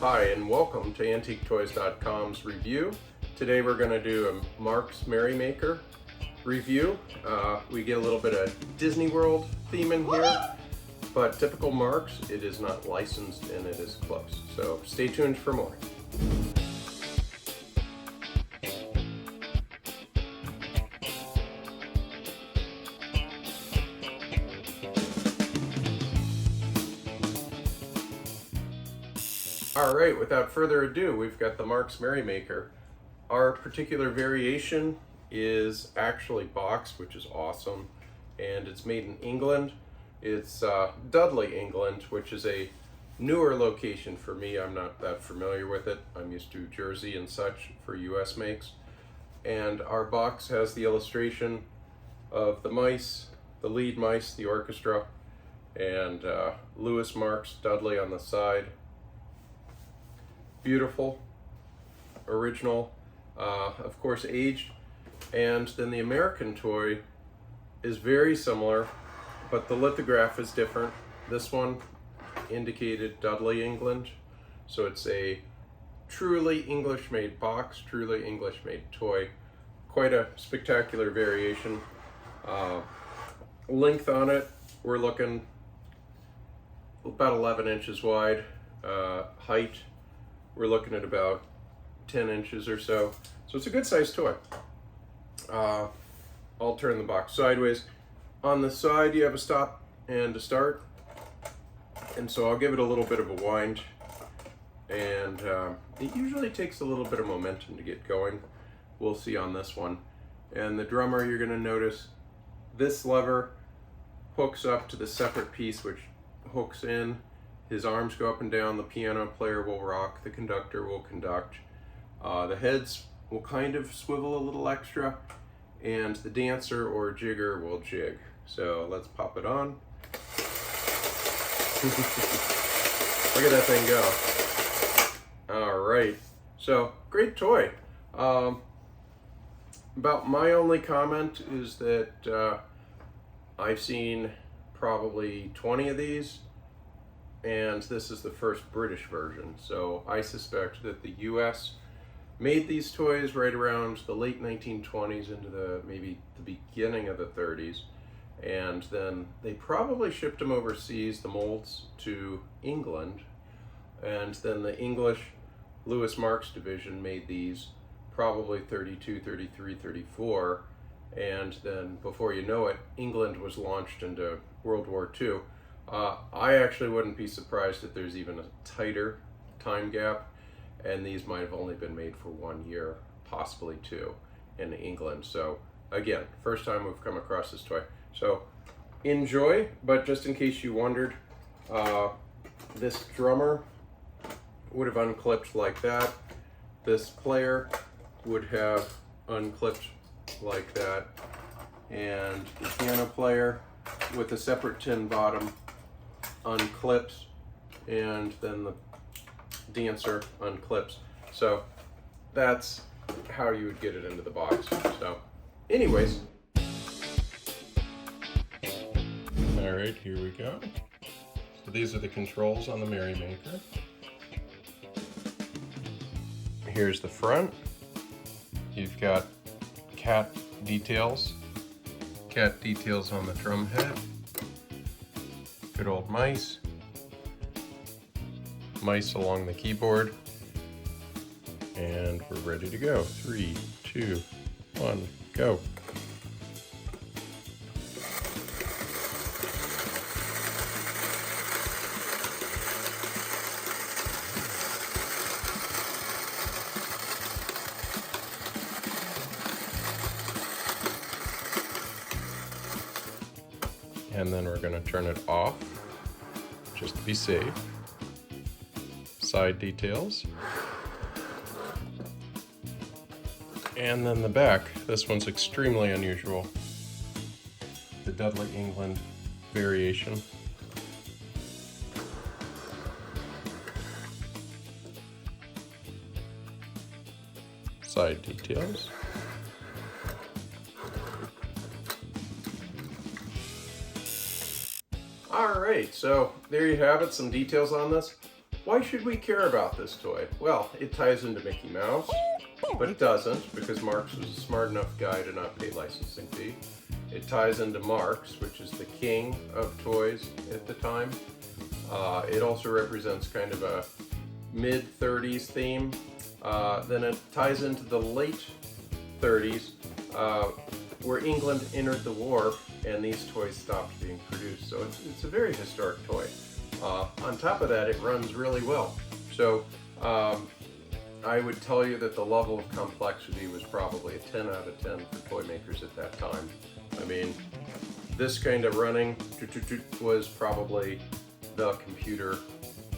Hi, and welcome to AntiqueToys.com's review. Today we're going to do a Marx Merrymaker review. We get a little bit of Disney World theme in here, but typical Marx, it is not licensed and it is close. So stay tuned for more. Alright, without further ado, we've got the Marx Merrymaker. Our particular variation is actually boxed, which is awesome, and it's made in England. It's Dudley, England, which is a newer location for me. I'm not that familiar with it. I'm used to Jersey and such for US makes. And our box has the illustration of the mice, the lead mice, the orchestra, and Lewis Marx Dudley on the side. Beautiful, original, of course aged, and then the American toy is very similar, but the lithograph is different. This one indicated Dudley, England, so it's a truly English-made box, truly English-made toy. Quite a spectacular variation. Length on it, we're looking about 11 inches wide. Height, we're looking at about 10 inches or so. So it's a good sized toy. I'll turn the box sideways. On the side you have a stop and a start. And so I'll give it a little bit of a wind. And it usually takes a little bit of momentum to get going. We'll see on this one. And the drummer, you're gonna notice this lever hooks up to the separate piece which hooks in. His arms go up and down, the piano player will rock, the conductor will conduct. The heads will kind of swivel a little extra, and the dancer or jigger will jig. So let's pop it on. Look at that thing go. All right, so great toy. About my only comment is that I've seen probably 20 of these, and this is the first British version. So I suspect that the US made these toys right around the late 1920s into maybe the beginning of the 30s. And then they probably shipped them overseas, the molds, to England. And then the English Lewis Marx division made these probably 32, 33, 34. And then before you know it, England was launched into World War II. I actually wouldn't be surprised if there's even a tighter time gap, and these might have only been made for 1 year, possibly 2, in England. So again, first time we've come across this toy. So enjoy, but just in case you wondered, this drummer would have unclipped like that. This player would have unclipped like that. And the piano player with a separate tin bottom unclips, and then the dancer unclips. So that's how you would get it into the box. So anyways, all right, here we go. So these are the controls on the Merrymaker. Here's the front. You've got cat details on the drum head. Good old mice along the keyboard, and we're ready to go. 3, 2, 1, go. And then we're going to turn it off just to be safe. Side details. And then the back. This one's extremely unusual. The Dudley, England variation. Side details. All right, so there you have it, some details on this. Why should we care about this toy? Well, it ties into Mickey Mouse, but it doesn't because Marx was a smart enough guy to not pay licensing fee. It ties into Marx, which is the king of toys at the time. It also represents kind of a mid-30s theme. Then it ties into the late 30s, where England entered the war and these toys stopped being produced. So it's a very historic toy. On top of that, it runs really well. So I would tell you that the level of complexity was probably a 10 out of 10 for toy makers at that time. I mean, this kind of running was probably the computer,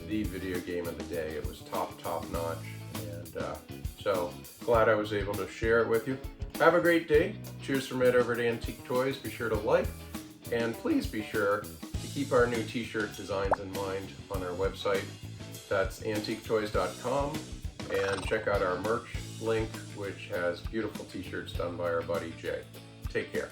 the video game of the day. It was top notch, and so glad I was able to share it with you. Have a great day. Cheers from Ed over at Antique Toys. Be sure to like, and please be sure to keep our new t-shirt designs in mind on our website. That's AntiqueToys.com, and check out our merch link, which has beautiful t-shirts done by our buddy Jay. Take care.